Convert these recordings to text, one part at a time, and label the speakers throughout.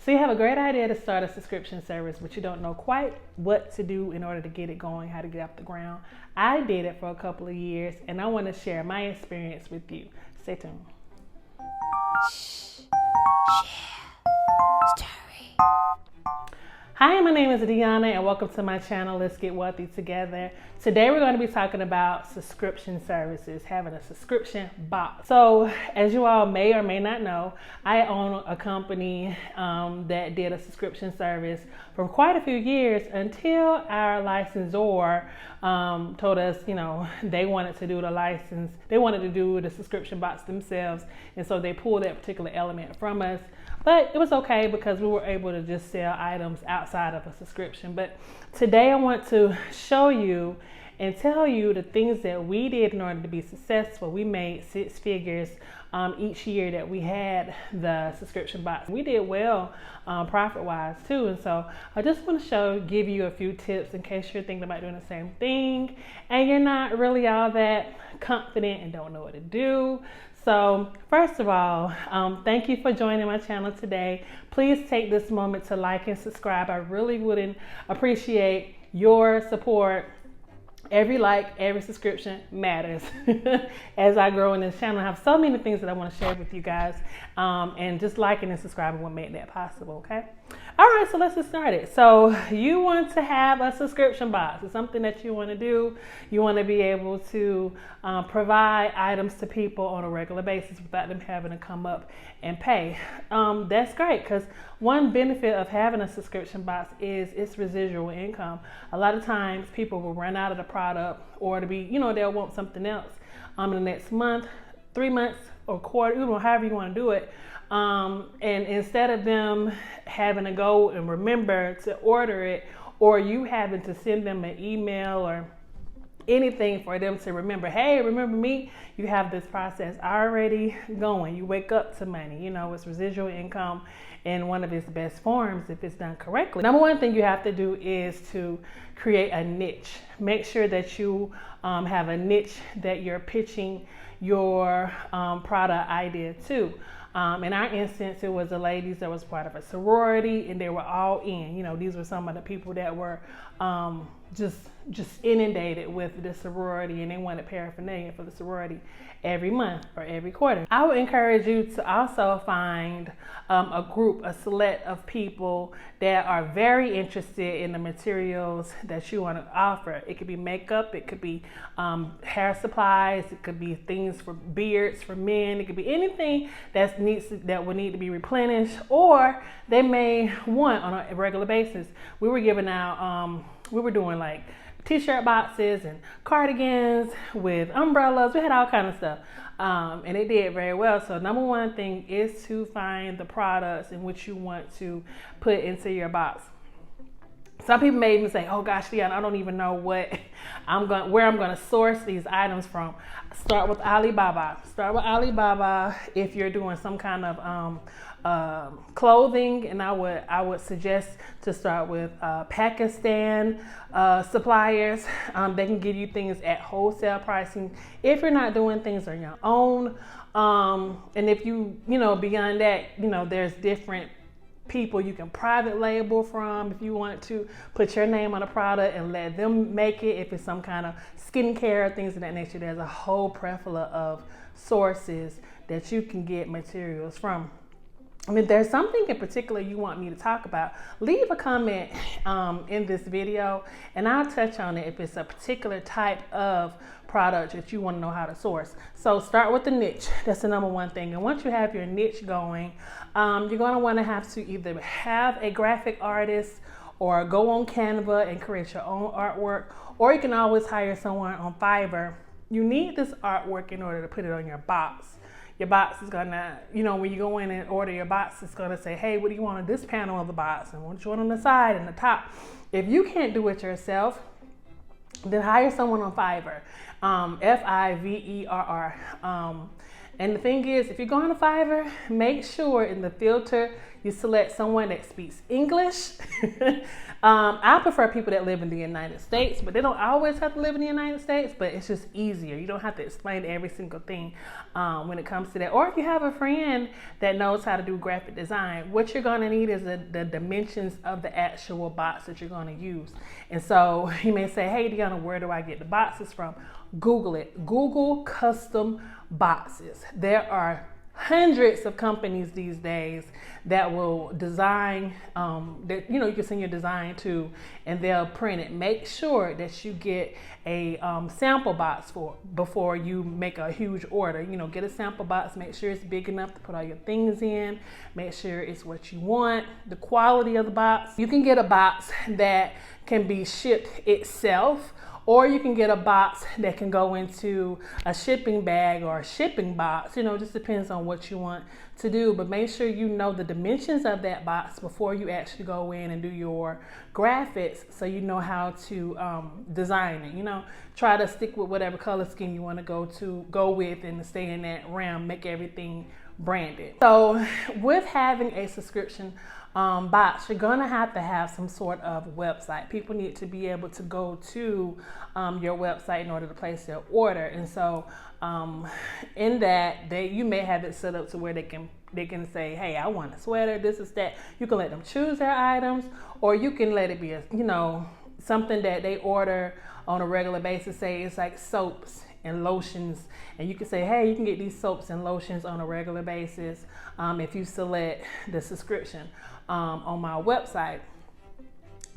Speaker 1: So you have a great idea to start a subscription service, but you don't know quite what to do in order to get it going, how to get off the ground. I did it for a couple of years, and I want to share my experience with you. Stay tuned. Hi, my name is Deanna, and welcome to my channel, Let's Get Wealthy Together. Today we're going to be talking about subscription services, having a subscription box. So as you all may or may not know, I own a company that did a subscription service for quite a few years until our licensor told us, they wanted to do the license, they wanted to do the subscription box themselves, and so they pulled that particular element from us. But it was okay because we were able to just sell items outside of a subscription. But today I want to show you and tell you the things that we did in order to be successful. We made 6 figures each year that we had the subscription box. We did well profit-wise too. And so I just want to give you a few tips in case you're thinking about doing the same thing and you're not really all that confident and don't know what to do. So first of all, thank you for joining my channel today. Please take this moment to like and subscribe. I really would appreciate your support. Every like, every subscription matters as I grow in this channel. I have so many things that I want to share with you guys, and just liking and subscribing will make that possible, okay? All right, so let's get started. So you want to have a subscription box. It's something that you want to do. You want to be able to provide items to people on a regular basis without them having to come up and pay. That's great, because one benefit of having a subscription box is its residual income. A lot of times people will run out of the product, or to be, they'll want something else in the next month, 3 months, or quarter, however you want to do it. And instead of them having to go and remember to order it, or you having to send them an email or anything for them to remember, hey, remember me, you have this process already going. You wake up to money. It's residual income in one of its best forms if it's done correctly. Number one thing you have to do is to create a niche. Make sure that you have a niche that you're pitching your product idea to. In our instance, it was the ladies that was part of a sorority, and they were all in. These were some of the people that were just inundated with the sorority, and they wanted paraphernalia for the sorority every month or every quarter. I would encourage you to also find a select of people that are very interested in the materials that you want to offer. It could be makeup, it could be hair supplies, it could be things for beards for men, it could be anything that would need to be replenished, or they may want on a regular basis. We were giving out, we were doing like t-shirt boxes and cardigans with umbrellas. We had all kinds of stuff, and it did very well. So number one thing is to find the products in which you want to put into your box. Some people may even say, oh gosh, Leon, I don't even know where I'm going to source these items from. Start with Alibaba. Start with Alibaba if you're doing some kind of clothing, and I would suggest to start with Pakistan suppliers. They can give you things at wholesale pricing if you're not doing things on your own. And if beyond that, there's different people you can private label from if you want to put your name on a product and let them make it. If it's some kind of skincare, things of that nature, there's a whole plethora of sources that you can get materials from. And if there's something in particular you want me to talk about, leave a comment in this video and I'll touch on it if it's a particular type of product that you want to know how to source. So start with the niche. That's the number one thing. And once you have your niche going, you're going to want to have to either have a graphic artist or go on Canva and create your own artwork, or you can always hire someone on Fiverr. You need this artwork in order to put it on your box. Your box is gonna, when you go in and order your box, it's gonna say, hey, what do you want on this panel of the box? And what do you want on the side and the top? If you can't do it yourself, then hire someone on Fiverr, Fiverr. And the thing is, if you're going to Fiverr, make sure in the filter You select someone that speaks English. I prefer people that live in the United States, but they don't always have to live in the United States, but it's just easier. You don't have to explain every single thing when it comes to that. Or if you have a friend that knows how to do graphic design, what you're going to need is the dimensions of the actual box that you're going to use. And so you may say, hey, Deanna, where do I get the boxes from? Google it. Google custom boxes. There are hundreds of companies these days that will design, that you can send your design to, and they'll print it. Make sure that you get a sample box before you make a huge order. Get a sample box. Make sure it's big enough to put all your things in. Make sure it's what you want. The quality of the box. You can get a box that can be shipped itself, or you can get a box that can go into a shipping bag or a shipping box. Just depends on what you want to do. But make sure you know the dimensions of that box before you actually go in and do your graphics, so you know how to design it. Try to stick with whatever color scheme you want to go with and stay in that realm. Make everything branded. So with having a subscription box, you're gonna have to have some sort of website. People need to be able to go to your website in order to place their order. And so in that, you may have it set up to where they can say, hey, I want a sweater, this is that. You can let them choose their items, or you can let it be something that they order on a regular basis. Say it's like soaps and lotions, and you can say, hey, you can get these soaps and lotions on a regular basis if you select the subscription on my website.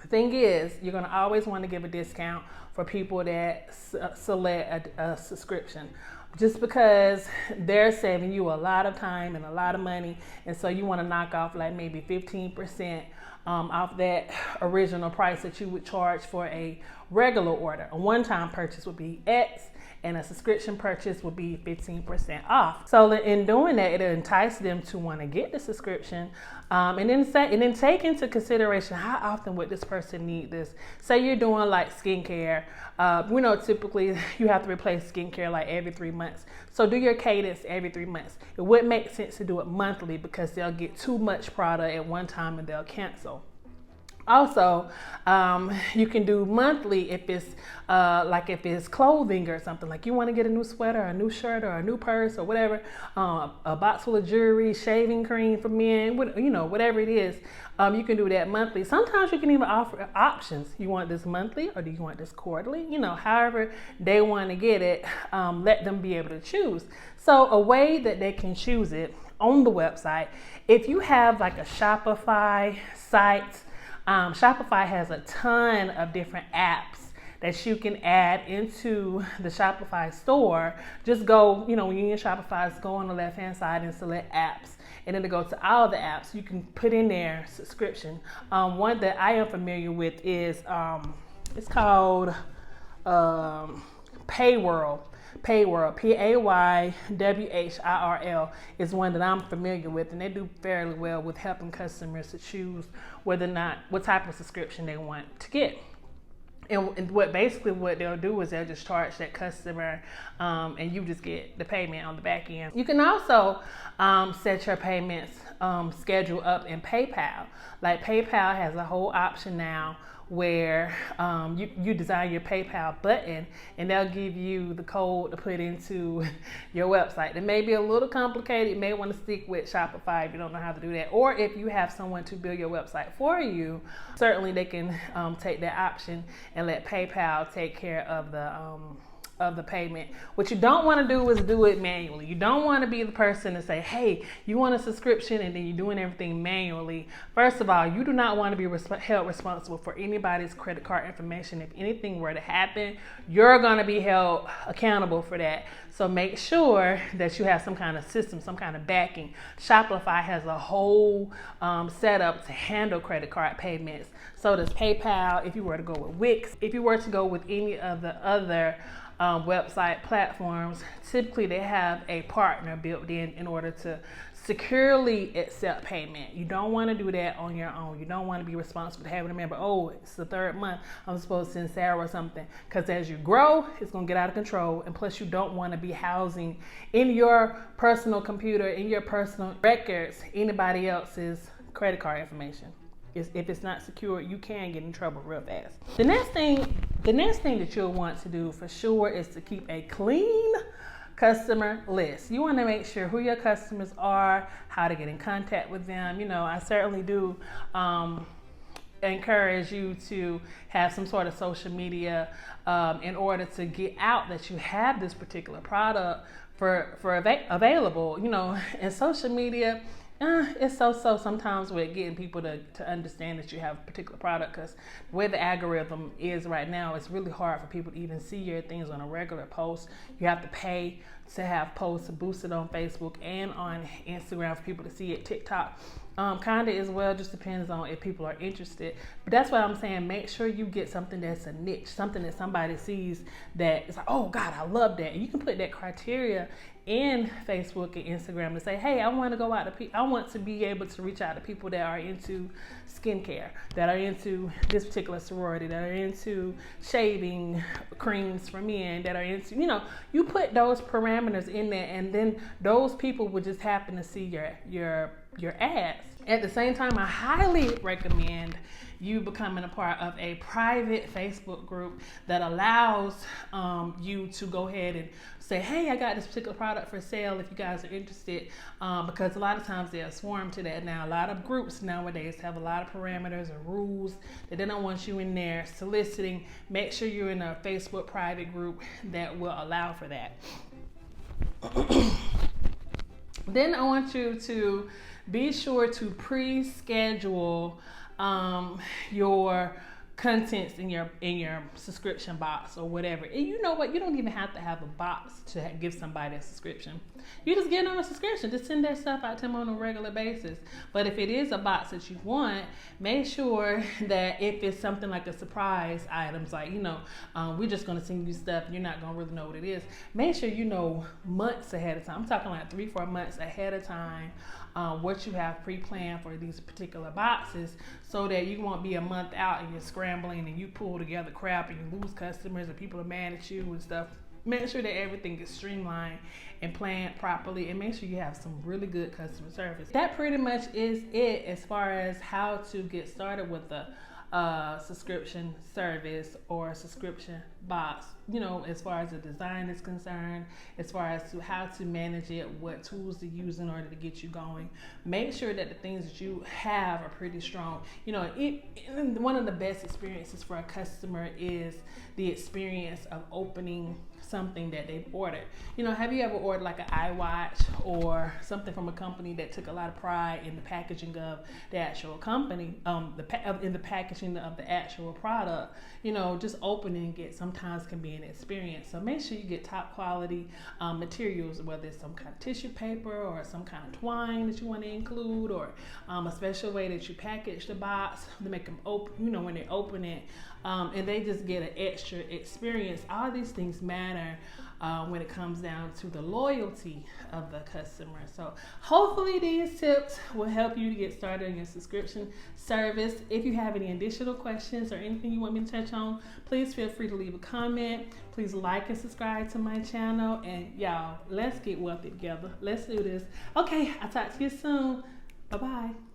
Speaker 1: The thing is, you're going to always want to give a discount for people that select a subscription, just because they're saving you a lot of time and a lot of money, and so you want to knock off like maybe 15% off that original price that you would charge for a regular order. A one-time purchase would be X, and a subscription purchase would be 15% off. So in doing that, it entices them to want to get the subscription, and then take into consideration how often would this person need this. Say you're doing like skincare. Typically you have to replace skincare like every 3 months. So do your cadence every 3 months. It wouldn't make sense to do it monthly, because they'll get too much product at one time and they'll cancel. Also, you can do monthly if it's clothing or something. Like you want to get a new sweater, or a new shirt, or a new purse, or whatever, a box full of jewelry, shaving cream for men, whatever it is. You can do that monthly. Sometimes you can even offer options. You want this monthly, or do you want this quarterly? However they want to get it, let them be able to choose. So a way that they can choose it on the website, if you have like a Shopify site, Shopify has a ton of different apps that you can add into the Shopify store. Just go, when you're in Shopify, go on the left-hand side and select apps. And then to go to all the apps, you can put in there subscription. One that I am familiar with is, it's called Paywhirl. Paywhirl, Paywhirl is one that I'm familiar with, and they do fairly well with helping customers to choose what type of subscription they want to get. And what they'll do is they'll just charge that customer, and you just get the payment on the back end. You can also set your payments schedule up in PayPal. Like PayPal has a whole option now where you design your PayPal button, and they'll give you the code to put into your website. It may be a little complicated. You may want to stick with Shopify if you don't know how to do that. Or if you have someone to build your website for you, certainly they can take that option and let PayPal take care of the payment. What you don't want to do is do it manually. You don't want to be the person to say, hey, you want a subscription, and then you're doing everything manually. First of all, you do not want to be held responsible for anybody's credit card information. If anything were to happen, you're going to be held accountable for that. So make sure that you have some kind of system, some kind of backing. Shopify has a whole setup to handle credit card payments. So does PayPal. If you were to go with Wix, if you were to go with any of the other website platforms, typically they have a partner built in order to securely accept payment. You don't want to do that on your own. You don't want to be responsible to having to remember, oh, it's the third month, I'm supposed to send Sarah or something. Because as you grow, it's going to get out of control. And plus, you don't want to be housing in your personal computer, in your personal records, anybody else's credit card information. If it's not secure, you can get in trouble real fast. The next thing that you'll want to do for sure is to keep a clean customer list. You want to make sure who your customers are, how to get in contact with them. I certainly do encourage you to have some sort of social media in order to get out that you have this particular product available. And social media, it's so sometimes with getting people to understand that you have a particular product, because the way the algorithm is right now, it's really hard for people to even see your things on a regular post. You have to pay to have posts boosted on Facebook and on Instagram for people to see it. TikTok kind of as well, just depends on if people are interested. But that's what I'm saying, make sure you get something that's a niche, something that somebody sees that is like, oh God, I love that. And you can put that criteria in Facebook and Instagram to say, hey, I want to go out to I want to be able to reach out to people that are into skincare, that are into this particular sorority, that are into shaving creams for men, that are into, you put those parameters in there, and then those people would just happen to see your ads. At the same time, I highly recommend you becoming a part of a private Facebook group that allows you to go ahead and say, hey, I got this particular product for sale if you guys are interested, because a lot of times they'll swarm to that. Now, a lot of groups nowadays have a lot of parameters and rules that they don't want you in there soliciting. Make sure you're in a Facebook private group that will allow for that. Then I want you to be sure to pre-schedule your contents in your subscription box or whatever. And you know what? You don't even have to have a box to give somebody a subscription. You just get them a subscription. Just send their stuff out to them on a regular basis. But if it is a box that you want, make sure that if it's something like a surprise items, like, we're just going to send you stuff, you're not going to really know what it is. Make sure you know months ahead of time. I'm talking like 3-4 months ahead of time what you have pre-planned for these particular boxes, so that you won't be a month out and you're scrambling and you pull together crap and you lose customers and people are mad at you and stuff. Make sure that everything is streamlined and planned properly, and make sure you have some really good customer service. That pretty much is it as far as how to get started with the subscription service or subscription box, as far as the design is concerned, as far as to how to manage it, what tools to use in order to get you going. Make sure that the things that you have are pretty strong. One of the best experiences for a customer is the experience of opening something that they've ordered. Have you ever ordered like an iWatch or something from a company that took a lot of pride in the packaging of the actual company, in the packaging of the actual product? Just opening it sometimes can be an experience. So make sure you get top quality materials, whether it's some kind of tissue paper or some kind of twine that you want to include, or a special way that you package the box to make them open, when they open it, and they just get an extra experience. All these things matter when it comes down to the loyalty of the customer. So hopefully these tips will help you to get started on your subscription service. If you have any additional questions or anything you want me to touch on, please feel free to leave a comment. Please like and subscribe to my channel. And y'all, let's get wealthy together. Let's do this. Okay, I'll talk to you soon. Bye-bye.